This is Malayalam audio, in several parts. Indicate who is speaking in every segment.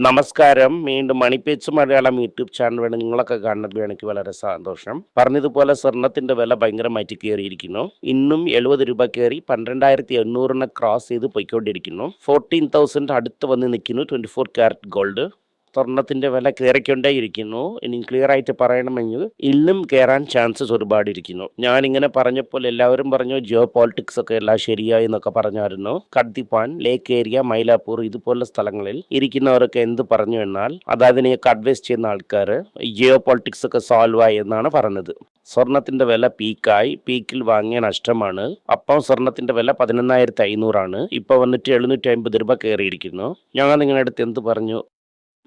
Speaker 1: നമസ്കാരം. വീണ്ടും മണിപ്പേച്ച് മലയാളം യൂട്യൂബ് ചാനൽ നിങ്ങളൊക്കെ കാണുന്നത് എനിക്ക് വളരെ സന്തോഷം. പറഞ്ഞതുപോലെ സ്വർണ്ണത്തിന്റെ വില ഭയങ്കരമായിട്ട് കയറിയിരിക്കുന്നു. ഇന്നും 70 രൂപ കയറി 12,800 ക്രോസ് ചെയ്ത് പോയിക്കൊണ്ടിരിക്കുന്നു. 14,000 അടുത്ത് വന്ന് നിൽക്കുന്നു 24 ക്യാരറ്റ് ഗോൾഡ്. സ്വർണത്തിന്റെ വില കയറിക്കൊണ്ടേയിരിക്കുന്നു. ഇനി ക്ലിയർ ആയിട്ട് പറയണമെങ്കിൽ ഇന്നും കയറാൻ ചാൻസസ് ഒരുപാട് ഇരിക്കുന്നു. ഞാനിങ്ങനെ പറഞ്ഞപ്പോൾ എല്ലാവരും പറഞ്ഞു ജിയോ പോളിറ്റിക്സ് ഒക്കെ എല്ലാം ശരിയായി എന്നൊക്കെ പറഞ്ഞായിരുന്നു. കദ്ദിപ്പാൻ, ലേക്ക് ഏരിയ, മൈലാപ്പൂർ ഇതുപോലുള്ള സ്ഥലങ്ങളിൽ ഇരിക്കുന്നവരൊക്കെ എന്ത് പറഞ്ഞു എന്നാൽ അതിനെയൊക്കെ അഡ്വൈസ് ചെയ്യുന്ന ആൾക്കാർ ജിയോ പോളിറ്റിക്സ് ഒക്കെ സോൾവ് ആയി എന്നാണ് പറഞ്ഞത്. സ്വർണത്തിന്റെ വില പീക്കിൽ വാങ്ങിയ നഷ്ടമാണ്. അപ്പം സ്വർണത്തിന്റെ വില 11,500 ഇപ്പൊ വന്നിട്ട് 750 രൂപ കയറിയിരിക്കുന്നു. ഞാൻ നിങ്ങളുടെ അടുത്ത് എന്ത് പറഞ്ഞു,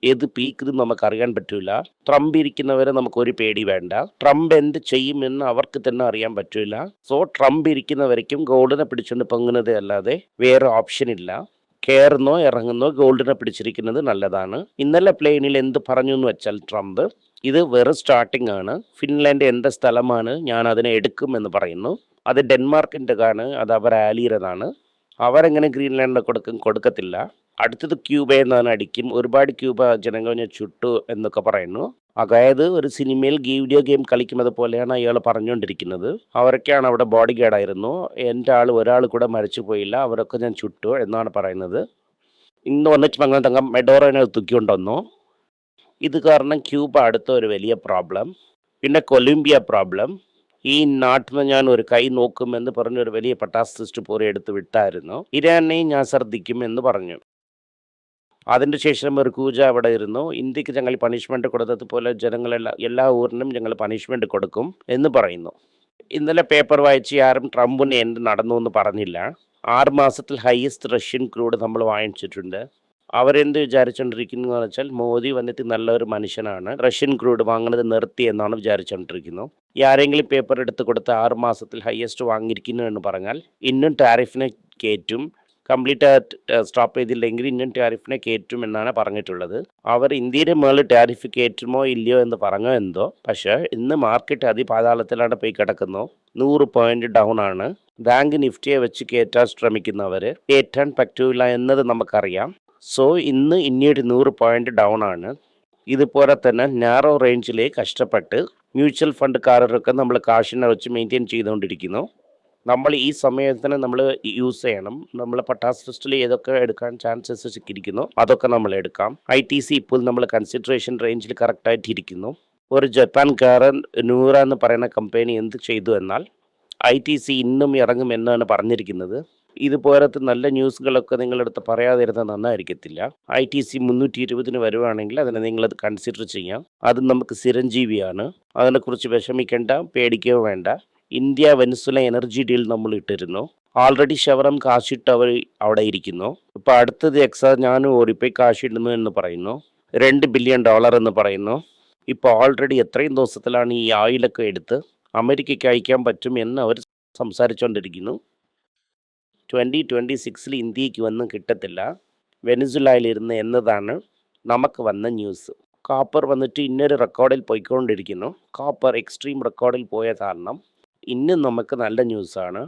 Speaker 1: ഏത് പീക്ക് നമുക്ക് അറിയാൻ പറ്റൂല. ട്രംപ് ഇരിക്കുന്നവരെ നമുക്ക് ഒരു പേടി വേണ്ട. ട്രംപ് എന്ത് ചെയ്യുമെന്ന് അവർക്ക് തന്നെ അറിയാൻ പറ്റൂല. സോ ട്രംപ് ഇരിക്കുന്നവരേക്കും ഗോൾഡിനെ പിടിച്ചുകൊണ്ട് പൊങ്ങുന്നതേ അല്ലാതെ വേറെ ഓപ്ഷൻ ഇല്ല. കയറുന്നോ ഇറങ്ങുന്നോ ഗോൾഡിനെ പിടിച്ചിരിക്കുന്നത് നല്ലതാണ്. ഇന്നലെ പ്ലെയിനിൽ എന്ത് പറഞ്ഞു എന്ന് വെച്ചാൽ ട്രംപ് ഇത് വെറും സ്റ്റാർട്ടിംഗ് ആണ്. ഫിൻലാൻഡ് എന്റെ സ്ഥലമാണ്, ഞാൻ അതിനെ എടുക്കും എന്ന് പറയുന്നു. അത് ഡെൻമാർക്കിൻ്റെ ആണ്, അത് അവർ ആലിയറതാണ്. അവരെങ്ങനെ ഗ്രീൻലാൻഡ് കൊടുക്കത്തില്ല. അടുത്തത് ക്യൂബ എന്നാണ് അടിക്കും. ഒരുപാട് ക്യൂബ ജനങ്ങളെ ചുട്ടു എന്നൊക്കെ പറയുന്നു. അതായത് ഒരു സിനിമയിൽ വീഡിയോ ഗെയിം കളിക്കുന്നത് പോലെയാണ് അയാൾ പറഞ്ഞുകൊണ്ടിരിക്കുന്നത്. അവരൊക്കെയാണ് അവിടെ ബോഡി ഗാർഡായിരുന്നു. എൻ്റെ ഒരാൾ കൂടെ മരിച്ചു പോയില്ല, അവരൊക്കെ ഞാൻ ചുട്ടു എന്നാണ് പറയുന്നത്. ഇന്ന് വന്നിട്ട് അങ്ങനെ തങ്കം മെഡോറോനെ തൂക്കിക്കൊണ്ടുവന്നു. ഇത് കാരണം ക്യൂബ അടുത്ത ഒരു വലിയ പ്രോബ്ലം. പിന്നെ കൊളംബിയ പ്രോബ്ലം. ഈ നാട്ടിൽ നിന്ന് ഞാൻ ഒരു കൈ നോക്കുമെന്ന് പറഞ്ഞ് ഒരു വലിയ പട്ടാസിസ്റ്റ് പോരെ എടുത്ത് വിട്ടായിരുന്നു. ഇറാനെയും ഞാൻ ശ്രദ്ധിക്കും എന്ന് പറഞ്ഞു. അതിൻ്റെ ശേഷം ഒരു കൂജ അവിടെ ഇരുന്നു. ഇന്ത്യക്ക് ഞങ്ങൾ പണിഷ്മെൻറ്റ് കൊടുത്തതുപോലെ ജനങ്ങളെല്ലാം എല്ലാ ഊരിനും ഞങ്ങൾ പണിഷ്മെൻറ്റ് കൊടുക്കും എന്ന് പറയുന്നു. ഇന്നലെ പേപ്പർ വായിച്ച് ആരും ട്രംപിന് എന്ത് നടന്നു എന്ന് പറഞ്ഞില്ല. 6 മാസത്തിൽ ഹയസ്റ്റ് റഷ്യൻ ക്രൂഡ് നമ്മൾ വാങ്ങിച്ചിട്ടുണ്ട്. അവരെന്ത് വിചാരിച്ചുകൊണ്ടിരിക്കുന്നു എന്ന് വെച്ചാൽ മോദി വന്നിട്ട് നല്ലൊരു മനുഷ്യനാണ്, റഷ്യൻ ക്രൂഡ് വാങ്ങുന്നത് നിർത്തി എന്നാണ് വിചാരിച്ചുകൊണ്ടിരിക്കുന്നത്. ഈ ആരെങ്കിലും പേപ്പർ എടുത്ത് കൊടുത്ത് 6 മാസത്തിൽ ഹയസ്റ്റ് വാങ്ങിയിരിക്കുന്നു എന്ന് പറഞ്ഞാൽ ഇന്നും ടാരിഫിനെ കയറ്റും. കംപ്ലീറ്റ് സ്റ്റോപ്പ് ചെയ്തില്ലെങ്കിൽ ഇന്ത്യൻ ടാരിഫിനെ കയറ്റും എന്നാണ് പറഞ്ഞിട്ടുള്ളത്. അവർ ഇന്ത്യയുടെ മുകളിൽ ടാരിഫ് കയറ്റുമോ ഇല്ലയോ എന്ന് പറഞ്ഞോ എന്തോ. പക്ഷേ ഇന്ന് മാർക്കറ്റ് അതിപാതാളത്തിലാണ് പോയി കിടക്കുന്നു. 100 പോയിന്റ് ഡൗൺ ആണ്. ബാങ്ക് നിഫ്റ്റിയെ വെച്ച് കയറ്റാൻ ശ്രമിക്കുന്നവർ കയറ്റാൻ പറ്റൂല എന്നത് നമുക്കറിയാം. സോ ഇന്ന് ഇന്ത്യയുടെ 100 പോയിന്റ് ഡൗൺ ആണ്. ഇതുപോലെ തന്നെ നാരോ റേഞ്ചിലെ കഷ്ടപ്പെട്ട് മ്യൂച്വൽ ഫണ്ടുകാരൊക്കെ നമ്മൾ കാശിനെ വെച്ച് മെയിൻറ്റെയിൻ ചെയ്തുകൊണ്ടിരിക്കുന്നു. നമ്മൾ ഈ സമയത്തിന് നമ്മൾ യൂസ് ചെയ്യണം. നമ്മൾ പട്ടാസ് ലിസ്റ്റിൽ ഏതൊക്കെ എടുക്കാൻ ചാൻസസ് ഇരിക്കുന്നു അതൊക്കെ നമ്മൾ എടുക്കാം. ITC ഇപ്പോൾ നമ്മൾ കൺസിഡറേഷൻ റേഞ്ചിൽ കറക്റ്റായിട്ട് ഇരിക്കുന്നു. ഒരു ജപ്പാൻകാരൻ നൂറ എന്ന് പറയുന്ന കമ്പനി എന്ത് ചെയ്തു എന്നാൽ ITC ഇന്നും ഇറങ്ങും എന്നാണ് പറഞ്ഞിരിക്കുന്നത്. ഇതുപോലത്തെ നല്ല ന്യൂസുകളൊക്കെ നിങ്ങളടുത്ത് പറയാതിരുന്നത് നന്നായിരിക്കത്തില്ല. ITC 320 വരുവാണെങ്കിൽ അതിനെ നിങ്ങളത് കൺസിഡർ ചെയ്യാം. അത് നമുക്ക് ചിരഞ്ജീവിയാണ്. അതിനെക്കുറിച്ച് വിഷമിക്കേണ്ട, പേടിക്കുകയോ വേണ്ട. ഇന്ത്യ വെനസ്വല എനർജി ഡീൽ നമ്മൾ ഇട്ടിരുന്നു. ആൾറെഡി ശവരം കാശിട്ട് അവർ അവിടെ ഇരിക്കുന്നു. ഇപ്പം അടുത്തത് ഞാനും ഓടിപ്പോയി കാശിടുന്നു എന്ന് പറയുന്നു. $2 ബില്യൺ എന്ന് പറയുന്നു. ഇപ്പോൾ ഓൾറെഡി എത്രയും ദിവസത്തിലാണ് ഈ ഓയിലൊക്കെ എടുത്ത് അമേരിക്കയ്ക്ക് അയക്കാൻ പറ്റും എന്ന് അവർ സംസാരിച്ചുകൊണ്ടിരിക്കുന്നു. 2026 ഇന്ത്യക്ക് ഒന്നും കിട്ടത്തില്ല, വെനസ്വലയിലിരുന്ന് എന്നതാണ് നമുക്ക് വന്ന ന്യൂസ്. കോപ്പർ വന്നിട്ട് ഇന്നൊരു റെക്കോർഡിൽ പോയിക്കൊണ്ടിരിക്കുന്നു. കോപ്പർ എക്സ്ട്രീം റെക്കോർഡിൽ പോയ കാരണം ഇന്നും നമുക്ക് നല്ല ന്യൂസാണ്.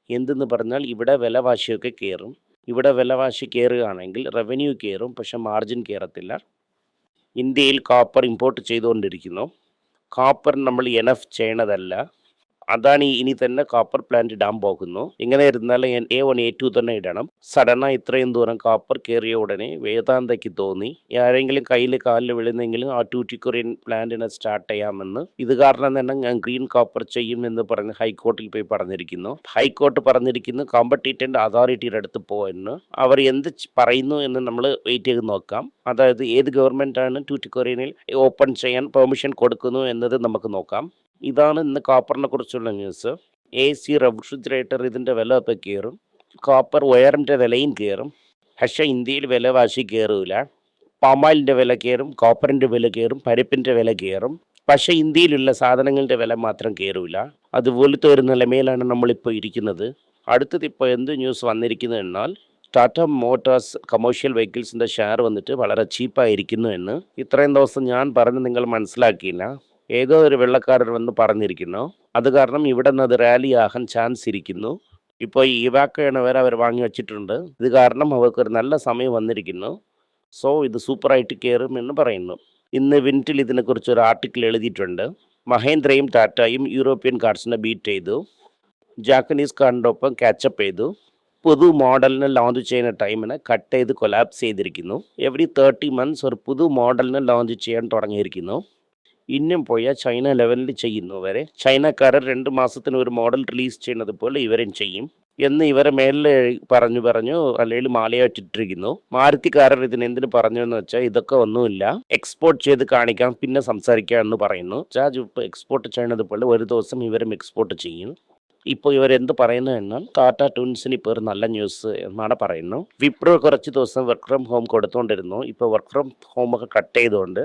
Speaker 1: എന്തെന്ന് പറഞ്ഞാൽ ഇവിടെ വിലവാശിയൊക്കെ കയറും. ഇവിടെ വിലവാശി കയറുകയാണെങ്കിൽ റവന്യൂ കയറും, പക്ഷെ മാർജിൻ കയറത്തില്ല. ഇന്ത്യയിൽ കോപ്പർ ഇമ്പോർട്ട് ചെയ്തുകൊണ്ടിരിക്കുന്നു. കോപ്പർ നമ്മൾ എനഫ് ചെയ്യണതല്ല. അതാണ് ഇനി തന്നെ കോപ്പർ പ്ലാന്റ് ഇടാൻ പോകുന്നു. ഇങ്ങനെ ഇരുന്നാലും A1 A2 തന്നെ ഇടണം. സഡനായി ഇത്രയും ദൂരം കോപ്പർ കയറിയ ഉടനെ വേദാന്തയ്ക്ക് തോന്നി ആരെങ്കിലും കയ്യിൽ കാലിൽ വീഴുന്നെങ്കിലും ആ ട്യൂട്ടിക്കൊറിയൻ പ്ലാന്റിനെ സ്റ്റാർട്ട് ചെയ്യാമെന്ന്. ഇത് കാരണം തന്നെ ഞാൻ ഗ്രീൻ കോപ്പർ ചെയ്യുമെന്ന് പറഞ്ഞ് ഹൈക്കോർട്ടിൽ പോയി പറഞ്ഞിരിക്കുന്നു. ഹൈക്കോർട്ട് പറഞ്ഞിരിക്കുന്നു കോമ്പറ്റീറ്റൻ്റ് അതോറിറ്റിയുടെ അടുത്ത് പോയെന്ന്. അവർ എന്ത് പറയുന്നു എന്ന് നമ്മൾ വെയിറ്റ് ചെയ്ത് നോക്കാം. അതായത് ഏത് ഗവൺമെൻറ്റാണ് ട്യൂട്ടിക്കൊറിയനിൽ ഓപ്പൺ ചെയ്യാൻ പെർമിഷൻ കൊടുക്കുന്നു എന്നത് നമുക്ക് നോക്കാം. ഇതാണ് ഇന്ന് കോപ്പറിനെ കുറിച്ചുള്ള ന്യൂസ്. AC റെഫ്രിജറേറ്റർ ഇതിൻ്റെ വില ഇപ്പോൾ കയറും. കോപ്പർ വയറിൻ്റെ വിലയും കയറും. പക്ഷേ ഇന്ത്യയിൽ വിലവാശി കയറൂല. പാമായിലിൻ്റെ വില കയറും, കോപ്പറിൻ്റെ വില കയറും, പരിപ്പിൻ്റെ വില കയറും. പക്ഷേ ഇന്ത്യയിലുള്ള സാധനങ്ങളുടെ വില മാത്രം കയറൂല. അതുപോലത്തെ ഒരു നിലമയിലാണ് നമ്മളിപ്പോൾ ഇരിക്കുന്നത്. അടുത്തത് ഇപ്പോൾ എന്ത് ന്യൂസ് വന്നിരിക്കുന്നത് എന്നാൽ ടാറ്റ മോട്ടോഴ്സ് കമേഴ്ഷ്യൽ വെഹിക്കിൾസിൻ്റെ ഷെയർ വന്നിട്ട് വളരെ ചീപ്പായിരിക്കുന്നു എന്ന് ഇത്രയും ദിവസം ഞാൻ പറഞ്ഞ് നിങ്ങൾ മനസ്സിലാക്കിയില്ല. ഏതോ ഒരു വെള്ളക്കാരൻ വന്ന് പറഞ്ഞിരിക്കുന്നു. അത് കാരണം ഇവിടെ നിന്ന് അത് റാലി ആകാൻ ചാൻസ് ഇരിക്കുന്നു. ഇപ്പോൾ ഈ ഇവാക്കയാണ് വരെ അവർ വാങ്ങി വച്ചിട്ടുണ്ട്. ഇത് കാരണം അവർക്കൊരു നല്ല സമയം വന്നിരിക്കുന്നു. സോ ഇത് സൂപ്പറായിട്ട് കയറുമെന്ന് പറയുന്നു. ഇന്ന് വിൻറ്റിൽ ഇതിനെക്കുറിച്ച് ഒരു ആർട്ടിക്കിൾ എഴുതിയിട്ടുണ്ട്. മഹേന്ദ്രയും ടാറ്റയും യൂറോപ്യൻ കാർസിനെ ബീറ്റ് ചെയ്തു, ജാപ്പനീസ് കാറിൻ്റെ ഒപ്പം കാച്ചപ്പ് ചെയ്തു. പുതു മോഡലിന് ലോഞ്ച് ചെയ്യുന്ന ടൈമിനെ കട്ട് ചെയ്ത് കൊലാപ്സ് ചെയ്തിരിക്കുന്നു. എവറി 30 months ഒരു പുതു മോഡലിന് ലോഞ്ച് ചെയ്യാൻ തുടങ്ങിയിരിക്കുന്നു. ഇനിയും പോയാൽ ചൈന ലെവലിൽ ചെയ്യുന്നു വരെ. ചൈനക്കാരർ 2 മാസത്തിന് ഒരു മോഡൽ റിലീസ് ചെയ്യുന്നത് പോലെ ഇവരും ചെയ്യും എന്ന് ഇവരെ മേലിൽ പറഞ്ഞു അല്ലെങ്കിൽ മാലയായിട്ടിട്ടിരിക്കുന്നു. മാരുതിക്കാരർ ഇതിന് എന്തിനു പറഞ്ഞു എന്ന് വെച്ചാൽ ഇതൊക്കെ ഒന്നുമില്ല, എക്സ്പോർട്ട് ചെയ്ത് കാണിക്കാം പിന്നെ സംസാരിക്കാം എന്ന് പറയുന്നു. ഇപ്പോൾ എക്സ്പോർട്ട് ചെയ്യുന്നത് പോലെ ഒരു ദിവസം ഇവരും എക്സ്പോർട്ട് ചെയ്യും. ഇപ്പോൾ ഇവരെന്ത് പറയുന്നു എന്നാൽ ടാറ്റ ട്വിൻസിന് ഇപ്പോൾ ഒരു നല്ല ന്യൂസ് എന്നാണ് പറയുന്നു. വിപ്രോ കുറച്ച് ദിവസം വർക്ക് ഫ്രം ഹോം കൊടുത്തുകൊണ്ടിരുന്നു. ഇപ്പോൾ വർക്ക് ഫ്രം ഹോമൊക്കെ കട്ട് ചെയ്തുകൊണ്ട്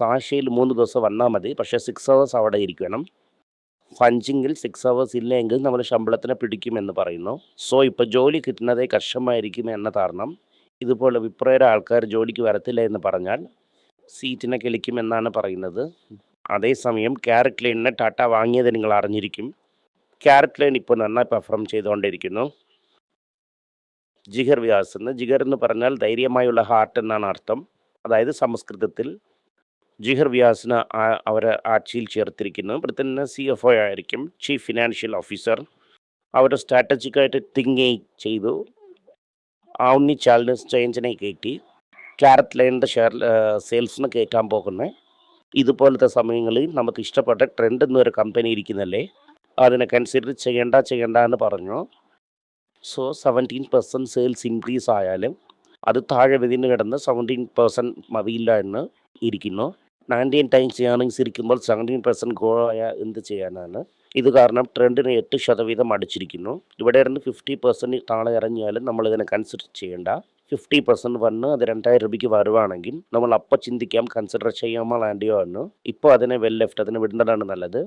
Speaker 1: ആഴ്ചയിൽ 3 ദിവസം വന്നാൽ മതി, പക്ഷേ 6 hours അവിടെ ഇരിക്കണം. ഫഞ്ചിങ്ങിൽ 6 hours ഇല്ലെങ്കിൽ നമ്മൾ ശമ്പളത്തിനെ പിടിക്കുമെന്ന് പറയുന്നു. സോ ഇപ്പോൾ ജോലി കിട്ടുന്നതേ കഷ്ടമായിരിക്കും എന്ന കാരണം ഇതുപോലെ വിപ്രോയുടെ ആൾക്കാർ ജോലിക്ക് വരത്തില്ല എന്ന് പറഞ്ഞാൽ സീറ്റിനെ കിളിക്കുമെന്നാണ് പറയുന്നത്. അതേസമയം ക്യാരറ്റ് ലൈനിനെ ടാറ്റ വാങ്ങിയത് നിങ്ങൾ അറിഞ്ഞിരിക്കും. ക്യാരറ്റ് ലൈൻ ഇപ്പോൾ നന്നായി പെർഫോം ചെയ്തുകൊണ്ടിരിക്കുന്നു. ജിഗർ വ്യാസ് എന്ന് പറഞ്ഞാൽ ധൈര്യമായുള്ള ഹാർട്ട് എന്നാണ് അർത്ഥം. അതായത് സംസ്കൃതത്തിൽ ജിഗർ വ്യാസിനെ അവരെ ആഴ്ചയിൽ ചേർത്തിരിക്കുന്നു. ഇവിടെ തന്നെ CFO ആയിരിക്കും, ചീഫ് ഫിനാൻഷ്യൽ ഓഫീസർ. അവർ സ്ട്രാറ്റജിക്കായിട്ട് തിങ്ക് ചെയ്തു, ഓമ്നി ചാനൽ ചേഞ്ചിനെ കയറ്റി ക്യാരറ്റ് ലൈനിൻ്റെ സെയിൽസിന് കയറ്റാൻ പോകുന്നത്. ഇതുപോലത്തെ സമയങ്ങളിൽ നമുക്ക് ഇഷ്ടപ്പെട്ട ട്രെൻഡ് എന്നൊരു കമ്പനി ഇരിക്കുന്നല്ലേ, അതിനെ കൺസിഡർ ചെയ്യണ്ട എന്ന് പറഞ്ഞു. സോ 17% സെയിൽസ് ഇൻക്രീസ് ആയാലും അത് താഴെ വിതിന് കിടന്ന് 17% മതിയില്ല എന്ന് ഇരിക്കുന്നു. 19 times ഏർണിങ്സ് ഇരിക്കുമ്പോൾ 17% ഗോ ആയാൽ എന്ത് ചെയ്യാനാണ്? ഇത് കാരണം ട്രെൻഡിന് 8% അടിച്ചിരിക്കുന്നു. ഇവിടെ ഇരുന്ന് 50% താഴെ ഇറങ്ങിയാലും നമ്മളിതിനെ കൺസിഡർ ചെയ്യേണ്ട. 50% വന്ന് അത് 2000 രൂപയ്ക്ക് വരുവാണെങ്കിൽ നമ്മൾ അപ്പം ചിന്തിക്കാം കൺസിഡർ ചെയ്യാമോ വേണ്ടിയോ എന്ന്. ഇപ്പോൾ അതിനെ ലെഫ്റ്റ് അതിനെ വിടുന്നതാണ് നല്ലത്.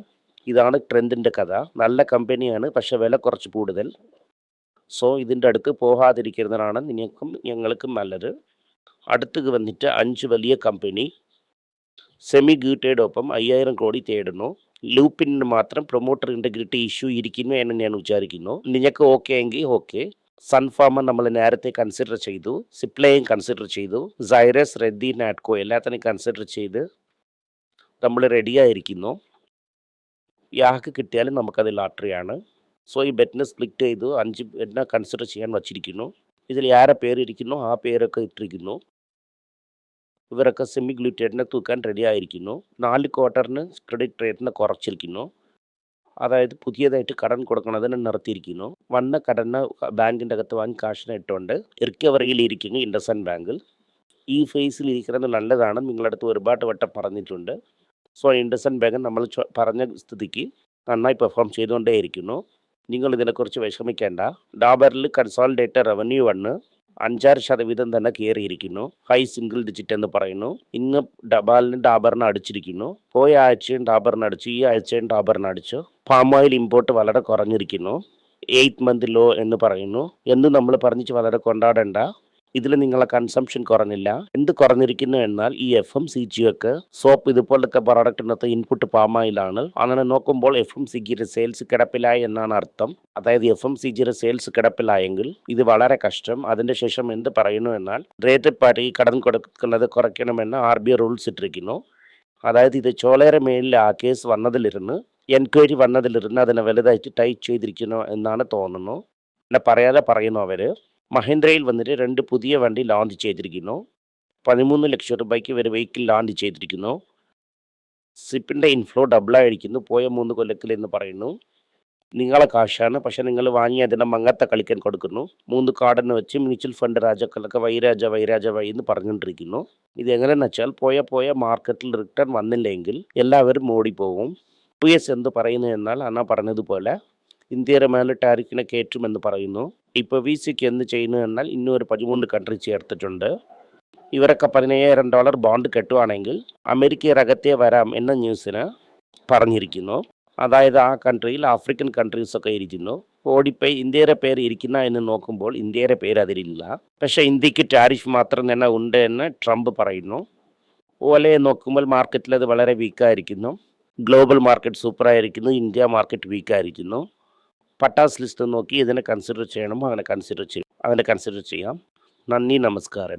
Speaker 1: ഇതാണ് ട്രെൻഡിൻ്റെ കഥ. നല്ല കമ്പനിയാണ്, പക്ഷേ വില കുറച്ച് കൂടുതൽ. സോ ഇതിൻ്റെ അടുത്ത് പോകാതിരിക്കുന്നതാണ് നിങ്ങൾക്കും ഞങ്ങൾക്കും നല്ലത്. അടുത്ത് വന്നിട്ട് 5 വലിയ കമ്പനി സെമി ഗീറ്റയുടെ ഒപ്പം 5000 കോടി തേടുന്നു. ലൂപ്പിന് മാത്രം പ്രൊമോട്ടർ ഇൻറ്റഗ്രിറ്റി ഇഷ്യൂ ഇരിക്കുന്നു എന്ന് ഞാൻ വിചാരിക്കുന്നു. നിങ്ങൾക്ക് ഓക്കെ എങ്കിൽ ഓക്കെ. സൺഫാമ നമ്മൾ നേരത്തെ കൺസിഡർ ചെയ്തു, സിപ്ലയും കൺസിഡർ ചെയ്തു, സൈറസ്, റെഡ്ഡി, നാറ്റ്കോ എല്ലാത്തിനെയും കൺസിഡർ ചെയ്ത് നമ്മൾ റെഡിയായിരിക്കുന്നു. യാക്ക് കിട്ടിയാലും നമുക്കത് ലാട്ടറിയാണ്. സോ ഈ ബെറ്റിനെ സ്പ്ലിറ്റ് ചെയ്തു 5 ബെറ്റിനെ കൺസിഡർ ചെയ്യാൻ വച്ചിരിക്കുന്നു. ഇതിൽ ആരെ പേരിരിക്കുന്നു ആ പേരൊക്കെ ഇട്ടിരിക്കുന്നു. ഇവരൊക്കെ സെമി ഗ്ലൂറ്റേറ്റിനെ തൂക്കാൻ റെഡി ആയിരിക്കുന്നു. 4 ക്വാർട്ടറിന് ക്രെഡിറ്റ് റേറ്റിനെ കുറച്ചിരിക്കുന്നു. അതായത് പുതിയതായിട്ട് കടം കൊടുക്കുന്നതിന് നിർത്തിയിരിക്കുന്നു. വന്ന കടന് ബാങ്കിൻ്റെ അകത്ത് വാങ്ങി കാശിനെ ഇട്ടുകൊണ്ട് റിക്കവറിയിലിരിക്കുന്നു ഇൻഡസ്ഇൻഡ് ബാങ്കിൽ. ഈ ഫേസിൽ ഇരിക്കുന്നത് നല്ലതാണ്, നിങ്ങളുടെ അടുത്ത് ഒരുപാട് വട്ടം പറഞ്ഞിട്ടുണ്ട്. സോ ഇൻഡസ്ഇൻഡ് ബാങ്ക് നമ്മൾ പറഞ്ഞ സ്ഥിതിക്ക് നന്നായി പെർഫോം ചെയ്തുകൊണ്ടേയിരിക്കുന്നു. നിങ്ങൾ ഇതിനെക്കുറിച്ച് വിഷമിക്കേണ്ട. ഡാബറിൽ കൺസോളിഡേറ്റഡ് റവന്യൂ വന്ന് 5-6% തന്നെ കയറിയിരിക്കുന്നു. ഹൈ സിംഗിൾ ഡിജിറ്റ് എന്ന് പറയുന്നു. ഇന്ന് ഡാബറിന് അടിച്ചിരിക്കുന്നു. പോയ ആഴ്ചയും ഡാബറിന് അടിച്ചു, ഈ ആഴ്ചയും ഡാബറിന് അടിച്ചു. പാം ഓയിൽ ഇമ്പോർട്ട് വളരെ കുറഞ്ഞിരിക്കുന്നു. 8 month ലോ എന്ന് പറയുന്നു. എന്ന് നമ്മൾ പറഞ്ഞിട്ട് വളരെ കൊണ്ടാടേണ്ട. ഇതിൽ നിങ്ങളെ കൺസംഷൻ കുറഞ്ഞില്ല. എന്ത് കുറഞ്ഞിരിക്കുന്നു എന്നാൽ ഈ FMCG ഒക്കെ സോപ്പ് ഇതുപോലത്തെ പ്രോഡക്റ്റിനകത്ത് ഇൻപുട്ട് പാമായിലാണ്. അങ്ങനെ നോക്കുമ്പോൾ FMCGയുടെ സെയിൽസ് കിടപ്പിലായി എന്നാണ് അർത്ഥം. അതായത് FMCGയുടെ സെയിൽസ് കിടപ്പിലായെങ്കിൽ ഇത് വളരെ കഷ്ടം. അതിൻ്റെ ശേഷം എന്ത് പറയുന്നു എന്നാൽ റിലേറ്റഡ് പാർട്ടി കടം കൊടുക്കുന്നത് കുറയ്ക്കണമെന്ന് RBI റൂൾസ് ഇട്ടിരിക്കുന്നു. അതായത് ഇത് ചോളയുടെ മേലിൽ ആ കേസ് വന്നതിലിരുന്ന് എൻക്വയറി വന്നതിലിരുന്ന് അതിനെ വലുതായിട്ട് ടൈറ്റ് ചെയ്തിരിക്കുന്നു എന്നാണ് തോന്നുന്നു. എന്നെ പറയാതെ പറയുന്നു അവർ. മഹീന്ദ്രയിൽ വന്നിട്ട് 2 പുതിയ വണ്ടി ലോഞ്ച് ചെയ്തിരിക്കുന്നു. 13 ലക്ഷം രൂപയ്ക്ക് ഒരു വെഹിക്കിൾ ലോഞ്ച് ചെയ്തിരിക്കുന്നു. സിപ്പിൻ്റെ ഇൻഫ്ലോ ഡബിളായിരിക്കുന്നു പോയ 3 കൊല്ലത്തിൽ എന്ന് പറയുന്നു. നിങ്ങളെ കാശാണ്, പക്ഷെ നിങ്ങൾ വാങ്ങി അതിനെ മങ്ങത്തെ കളിക്കാൻ കൊടുക്കുന്നു. 3 കാർഡെന്ന് വെച്ച് മ്യൂച്വൽ ഫണ്ട് രാജാക്കളൊക്കെ വൈരാജ വൈ എന്ന് പറഞ്ഞുകൊണ്ടിരിക്കുന്നു. ഇത് എങ്ങനെയെന്ന് വെച്ചാൽ പോയ മാർക്കറ്റിൽ റിട്ടേൺ വന്നില്ലെങ്കിൽ എല്ലാവരും ഓടിപ്പോകും. US എന്ത് പറയുന്നു എന്നാൽ അന്നാ പറഞ്ഞതുപോലെ ഇന്ത്യയുടെ മേലെ ടാരിഫിനെ കയറ്റുമെന്ന് പറയുന്നു. ഇപ്പോൾ VCക്ക് എന്ത് ചെയ്യുന്നു എന്നാൽ ഇന്നൊരു 13 കൺട്രി ചേർത്തിട്ടുണ്ട്. ഇവരൊക്കെ $1,000 ബോണ്ട് കെട്ടുവാണെങ്കിൽ അമേരിക്കയുടെ അകത്തേ വരാം എന്ന ന്യൂസിന് പറഞ്ഞിരിക്കുന്നു. അതായത് ആ കൺട്രിയിൽ ആഫ്രിക്കൻ കൺട്രീസൊക്കെ ഇരിക്കുന്നു. ഓടിപ്പോയി ഇന്ത്യയുടെ പേര് ഇരിക്കുന്ന എന്ന് നോക്കുമ്പോൾ ഇന്ത്യയുടെ പേര് അതിലില്ല. പക്ഷേ ഇന്ത്യക്ക് ടാരിഫ് മാത്രം തന്നെ ഉണ്ട് എന്ന് ട്രംപ് പറയുന്നു. ഓലയെ നോക്കുമ്പോൾ മാർക്കറ്റിൽ അത് വളരെ വീക്കായിരിക്കുന്നു. ഗ്ലോബൽ മാർക്കറ്റ് സൂപ്പറായിരിക്കുന്നു, ഇന്ത്യ മാർക്കറ്റ് വീക്കായിരിക്കുന്നു. പട്ടാസ് ലിസ്റ്റ് നോക്കി ഇതിനെ കൺസിഡർ ചെയ്യണമോ അങ്ങനെ കൺസിഡർ ചെയ്യാം. നന്ദി, നമസ്കാരം.